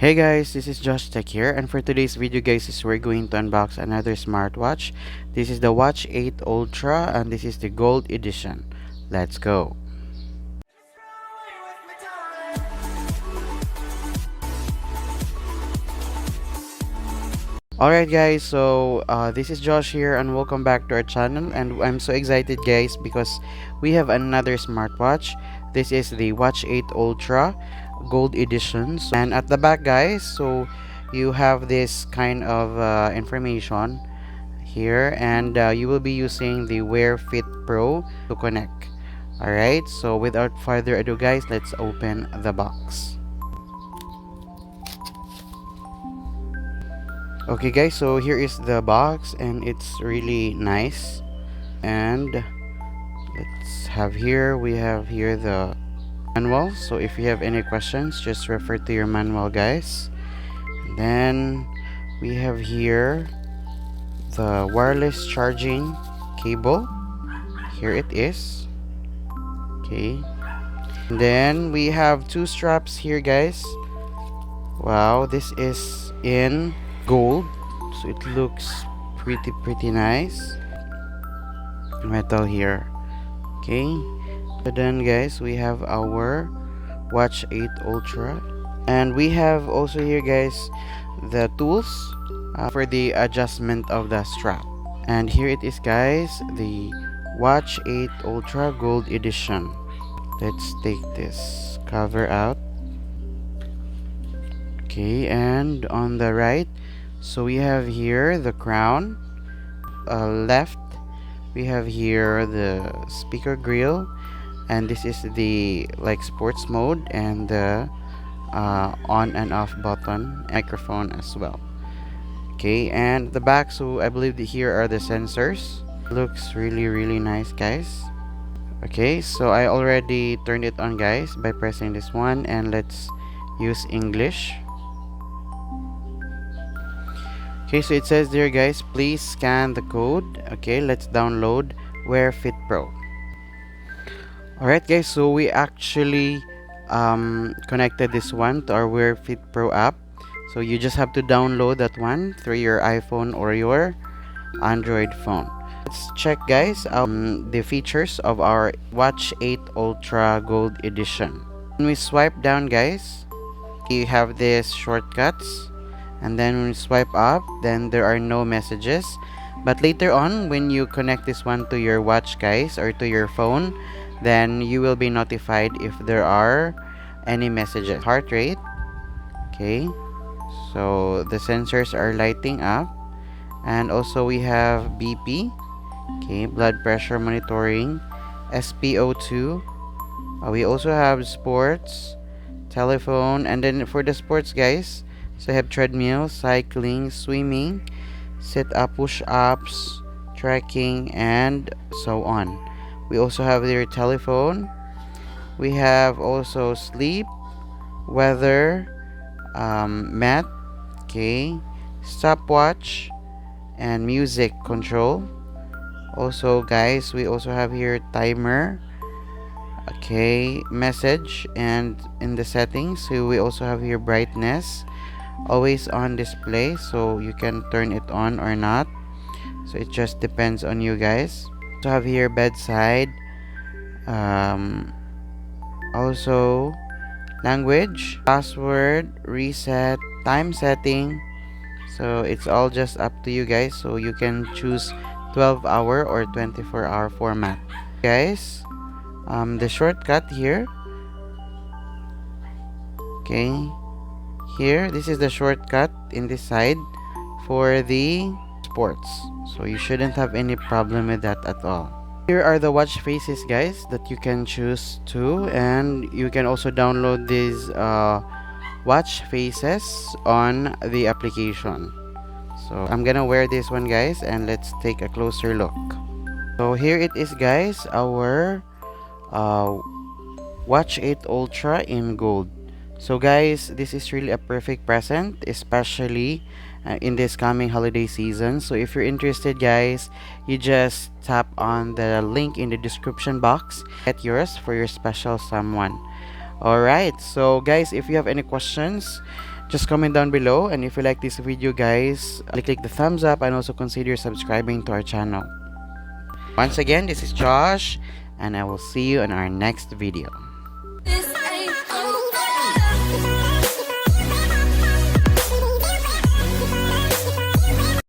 Hey guys, this is Josh Tech here, and for today's video guys is we're going to unbox another smartwatch. This is the Watch 8 Ultra and this is the gold edition. Let's go. Alright guys, so this is Josh here and welcome back to our channel, and I'm so excited guys because we have another smartwatch. This is the Watch 8 Ultra gold editions, and at the back guys, so you have this kind of information here, and you will be using the Wear Fit Pro to connect. Alright, so without further ado guys, let's open the box. Okay guys, so here is the box and it's really nice. And let's have here, we have here the manual, so if you have any questions just refer to your manual guys. And then we have here the wireless charging cable. Here it is. Okay, and then we have two straps here guys. Wow, this is in gold, so it looks pretty nice. Metal here. Okay, so then guys, we have our Watch 8 Ultra, and we have also here guys the tools for the adjustment of the strap. And here it is guys, the Watch 8 Ultra Gold Edition. Let's take this cover out. Okay, and on the right, so we have here the crown. Left, we have here the speaker grill, and this is the like sports mode and the on and off button, microphone as well. Okay, and the back, so I believe that here are the sensors. Looks really nice guys. Okay, so I already turned it on guys by pressing this one, and let's use English. Okay, so it says there guys, please scan the code. Okay, let's download Wear Fit Pro. Alright guys, so we actually connected this one to our Wear Fit Pro app. So you just have to download that one through your iPhone or your Android phone. Let's check guys the features of our Watch 8 Ultra Gold Edition. When we swipe down guys, you have these shortcuts. And then when you swipe up, then there are no messages. But later on, when you connect this one to your watch guys or to your phone, then you will be notified if there are any messages. Heart rate. Okay, so the sensors are lighting up. And also we have BP. Okay, blood pressure monitoring, SpO2. We also have sports, telephone, and then for the sports guys, so I have treadmill, cycling, swimming, sit-up, push-ups, trekking, and so on. We also have their telephone. We have also sleep, weather, mat, okay, stopwatch, and music control. Also guys, we also have here timer, okay, message, and in the settings, so we also have here brightness, always on display, so you can turn it on or not, so it just depends on you guys. So have here bedside, also language, password, reset, time setting, so it's all just up to you guys, so you can choose 12-hour or 24-hour format guys. The shortcut here, okay, here this is the shortcut in this side for the sports, so you shouldn't have any problem with that at all. Here are the watch faces guys that you can choose to, and you can also download these watch faces on the application. So I'm gonna wear this one guys, and let's take a closer look. So here it is guys, our Watch 8 Ultra in gold. So guys, this is really a perfect present, especially in this coming holiday season. So if you're interested guys, you just tap on the link in the description box, get yours for your special someone. Alright, so guys, if you have any questions, Just comment down below, and if you like this video guys, click the thumbs up and also consider subscribing to our channel. Once again, this is Josh, and I will see you in our next video.